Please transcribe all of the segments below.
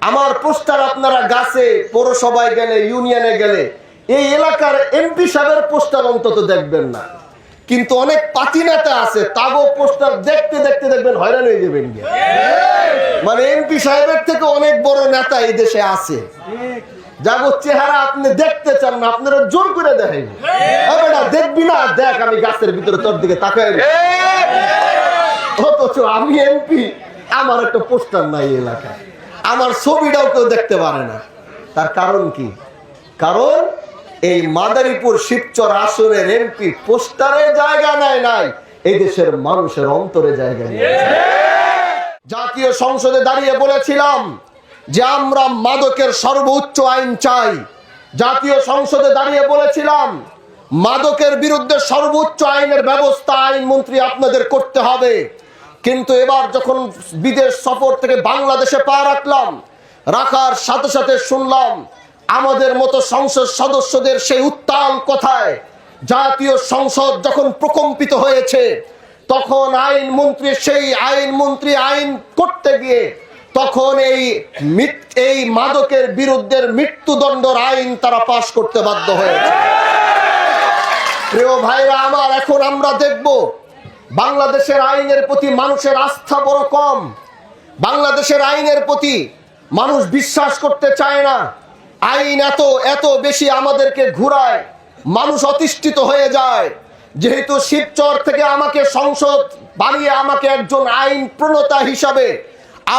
আমার পোস্টার আপনারা গাছে, পৌরসভায় গেলে, ইউনিয়নে গেলে এই এলাকার এমপি সাহেবের পোস্টার অন্তত দেখবেন না। কিন্তু অনেক পাতি নেতা আছে, তাগো পোস্টার দেখতে দেখতে দেখবেন হয়রান হয়ে যাবেন। মানে এমপি সাহেবের থেকে অনেক বড় নেতা এই দেশে আছে, যাগো চেহারা আপনি দেখতে চান না, আপনারা জোর করে দেখেন। দেখবি না, দেখ আমি গাছের ভিতরে তোর দিকে তাকাই, অথচ আমি এমপি, আমার একটা পোস্টার নাই এলাকায়, আমার ছবিটাও কেউ দেখতে পারে না। তার কারণ কি? কারণ এই মাদারীপুর শিবচর আসনের এমপি পোস্টারে জায়গা নেয় নাই, এই দেশের মানুষের অন্তরে জায়গা নেই। জাতীয় সংসদে দাঁড়িয়ে বলেছিলাম যে আমরা মাদকের সর্বোচ্চ আইন চাই। জাতীয় সংসদে দাঁড়িয়ে বলেছিলাম মাদকের বিরুদ্ধে সর্বোচ্চ আইনের ব্যবস্থা আইনমন্ত্রী আপনাদের করতে হবে। কিন্তু এবার যখন বিদেশ সফর থেকে বাংলাদেশে পা রাখলাম, রাখার সাথে সাথে শুনলাম আমাদের মতো সংসদ সদস্যদের সেই উত্তাল কথায় জাতীয় সংসদ যখন প্রকম্পিত হয়েছে, তখন আইনমন্ত্রী সেই আইনমন্ত্রী আইন করতে গিয়ে তখন এই মাদকের বিরুদ্ধে মৃত্যুদণ্ডের আইন তারা পাশ করতে বাধ্য হয়েছে। প্রিয় ভাইরা আমার, এখন আমরা দেখব বাংলাদেশের আইনের প্রতি মানুষের আস্থা বড় কম। বাংলাদেশের আইনের প্রতি মানুষ বিশ্বাস করতে চায় না। আইন এত বেশি আমাদেরকে ঘুরায়, মানুষ অতিষ্ঠিত হয়ে যায়। যেহেতু শিবচর থেকে আমাকে সংসদ বানিয়ে আমাকে একজন আইন প্রণেতা হিসাবে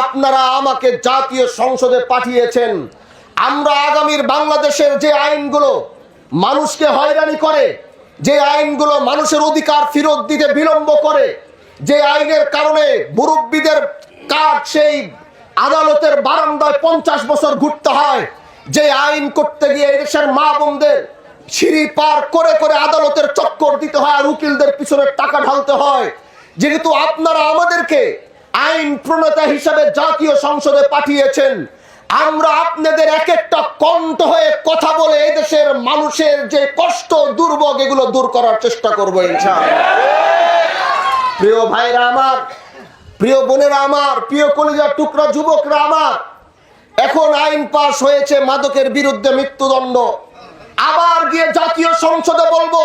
আপনারা আমাকে জাতীয় সংসদে পাঠিয়েছেন, আমরা আগামীর বাংলাদেশের যে আইনগুলো মানুষকে হয়রানি করে, যে আইনগুলো মানুষের অধিকার ফেরত দিতে বিলম্ব করে, যে আইনের কারণে মুরব্বীদের কাঠ সেই আদালতের বারান্দায় 50 বছর ঘুরতে হয়, যে আইন করতে গিয়ে দেশের মা বোনদের সিঁড়ি পার করে করে আদালতের চক্কর দিতে হয় আর উকিলদের পিছনে টাকা ঢালতে হয়, যেহেতু আপনারা আমাদেরকে আইন প্রণেতা হিসাবে জাতীয় সংসদে পাঠিয়েছেন, আমরা আপনাদের এক একটা কণ্ঠ হয়ে কথা বলে এদেশের মানুষের যে কষ্ট দুর্ভোগ এগুলো দূর করার চেষ্টা করবো ইনশাআল্লাহ। প্রিয় ভাইরা আমার, প্রিয় বোনেরা আমার, প্রিয় কলিজার টুকরা যুবকরা আমার, এখন আইন পাস হয়েছে মাদকের বিরুদ্ধে মৃত্যুদণ্ড। আবার গিয়ে জাতীয় সংসদে বলবো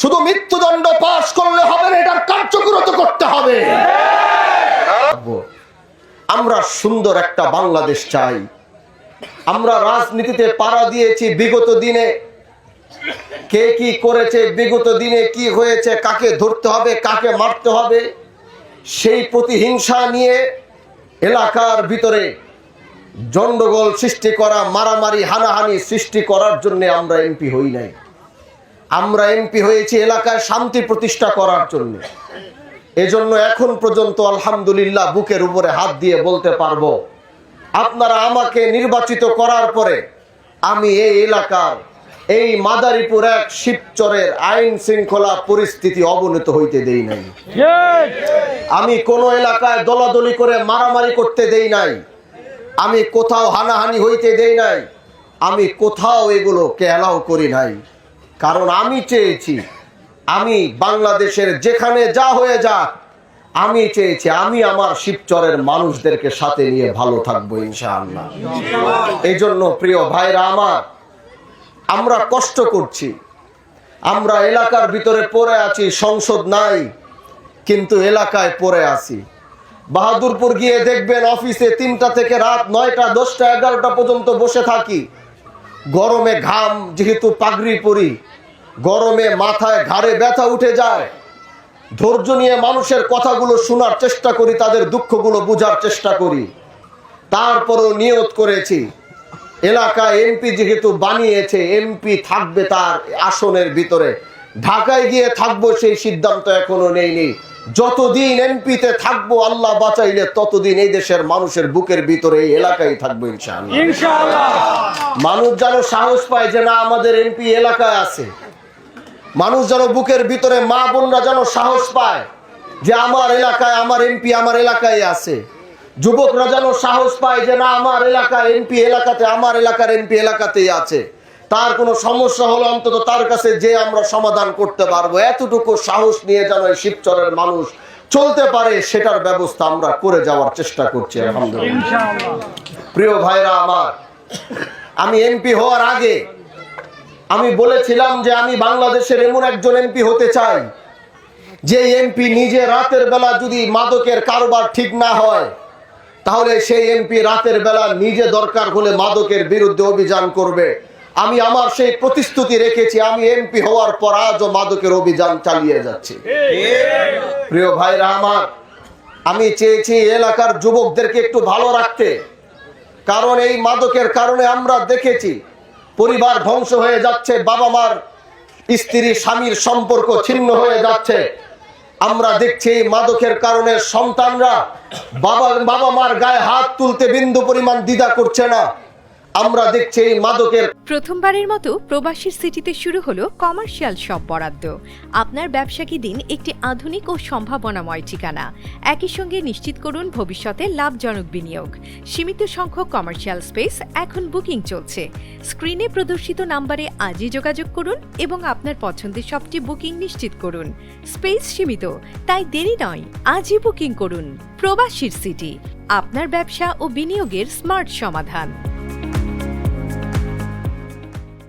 শুধু মৃত্যুদণ্ড পাস করলে হবে না, এটার কার্যকরতা করতে হবে। আমরা সুন্দর একটা বাংলাদেশ চাই। আমরা রাজনীতিতে পাড়া দিয়েছি বিগত দিনে, কে কি করেছে, বিগত দিনে কি হয়েছে, কাকে ধরতে হবে, কাকে মারতে হবে, সেই প্রতিহিংসা নিয়ে এলাকার ভিতরে গন্ডগোল সৃষ্টি করা, মারামারি হানাহানি সৃষ্টি করার জন্য আমরা এমপি হই নাই। আমরা এমপি হয়েছি এলাকায় শান্তি প্রতিষ্ঠা করার জন্য। এজন্য এখন পর্যন্ত আলহামদুলিল্লাহ বুকের উপরে হাত দিয়ে বলতে পারবো, আপনারা আমাকে নির্বাচিত করার পরে আমি এই এলাকার এই মাদারীপুর এক শিবচরের আইন শৃঙ্খলা পরিস্থিতি অবনত হইতে দেই নাই। আমি কোন এলাকায় দলাদলি করে মারামারি করতে দেই নাই, আমি কোথাও হানাহানি হইতে দেই নাই, আমি কোথাও এগুলোকে অ্যালাউ করি নাই। কারণ আমি চেয়েছি আমি বাংলাদেশের যেখানে যা হয়ে যাক, আমি চেয়েছি আমি আমার শিবচরের মানুষদেরকে সাথে নিয়ে ভালো থাকবো ইনশাআল্লাহ। এই জন্য প্রিয় ভাইরা আমার, আমরা কষ্ট করছি, আমরা এলাকার ভিতরে পড়ে আছি, সংসদ নাই কিন্তু এলাকায় পড়ে আছি। বাহাদুরপুর গিয়ে দেখবেন অফিসে 3টা থেকে রাত 9টা 10টা 11টা পর্যন্ত বসে থাকি। গরমে ঘাম, যেহেতু পাগড়ি পরি, গরমে মাথায় ঘাড়ে ব্যথা উঠে যায়। ধৈর্য নিয়ে মানুষের কথাগুলো শোনার চেষ্টা করি, তাদের দুঃখগুলো বোঝার চেষ্টা করি। তারপরও নিয়ত করেছি এলাকায় এমপি যেহেতু বানিয়েছে, এমপি থাকবে তার আসনের ভিতরে, ঢাকায় গিয়ে থাকবো সেই সিদ্ধান্ত এখনো নেইনি। যতদিন এমপিতে থাকবো আল্লাহ বাঁচাইলে ততদিন এই দেশের মানুষের বুকের ভিতরে এই এলাকায় থাকবো ইনশাআল্লাহ। মানুষ যেন সাহস পায় যে না আমাদের এমপি এলাকায় আছে, মানুষ যেন বুকের ভিতরে মা বোনরা যেন সাহস পায় যে আমার এলাকায় আমার এমপি আমার এলাকায় আছে। যুবকরা যেন সাহস পায় যে না আমার এলাকায় এমপি এলাকাতে, আমার এলাকার এমপি এলাকাতেই আছে। তার কোনো সমস্যা হলে অন্তত তার কাছে যে আমরা সমাধান করতে পারবো, এতটুকু সাহস নিয়ে যেন এই শিবচরের মানুষ চলতে পারে, সেটার ব্যবস্থা আমরা করে যাওয়ার চেষ্টা করছি আলহামদুলিল্লাহ। প্রিয় ভাইরা আমার, আমি এমপি হওয়ার আগে আমি বলেছিলাম যে আমি বাংলাদেশের এমন একজন এমপি হতে চাই যে এমপি নিজে রাতের বেলা যদি মাদকের কারবার ঠিক না হয় তাহলে সেই এমপি রাতের বেলা নিজে দরকার হলে মাদকের বিরুদ্ধে অভিযান করবে। আমি আমার সেই প্রতিশ্রুতি রেখেছি। আমি এমপি হওয়ার পর আজও মাদকের অভিযান চালিয়ে যাচ্ছি। প্রিয় ভাইরা আমার, আমি চেয়েছি এলাকার যুবকদেরকে একটু ভালো রাখতে, কারণ এই মাদকের কারণে আমরা দেখেছি পরিবার ধ্বংস হয়ে যাচ্ছে, বাবা মার স্ত্রী স্বামীর সম্পর্ক ছিন্ন হয়ে যাচ্ছে। আমরা দেখছি এই মাদকের কারণে সন্তানরা বাবা মার গায়ে হাত তুলতে বিন্দু পরিমাণ দ্বিধা করছে না। আমরা দেখছি এই মাদকের প্রথমবারের মতো প্রবাসীর সিটিতে শুরু হলো কমার্শিয়াল শপ বরাদ্দ। আপনার ব্যবসাকে দিন একটি আধুনিক ও সম্ভাবনাময় ঠিকানা। একই সঙ্গে নিশ্চিত করুন ভবিষ্যতে লাভজনক বিনিয়োগ। সীমিত সংখ্যক কমার্শিয়াল স্পেস এখন বুকিং চলছে। স্ক্রিনে প্রদর্শিত নাম্বারে আজই যোগাযোগ করুন এবং আপনার পছন্দের শপটি বুকিং নিশ্চিত করুন। স্পেস সীমিত, তাই দেরি নয়, আজই বুকিং করুন। প্রবাসীর সিটি, আপনার ব্যবসা ও বিনিয়োগের স্মার্ট সমাধান।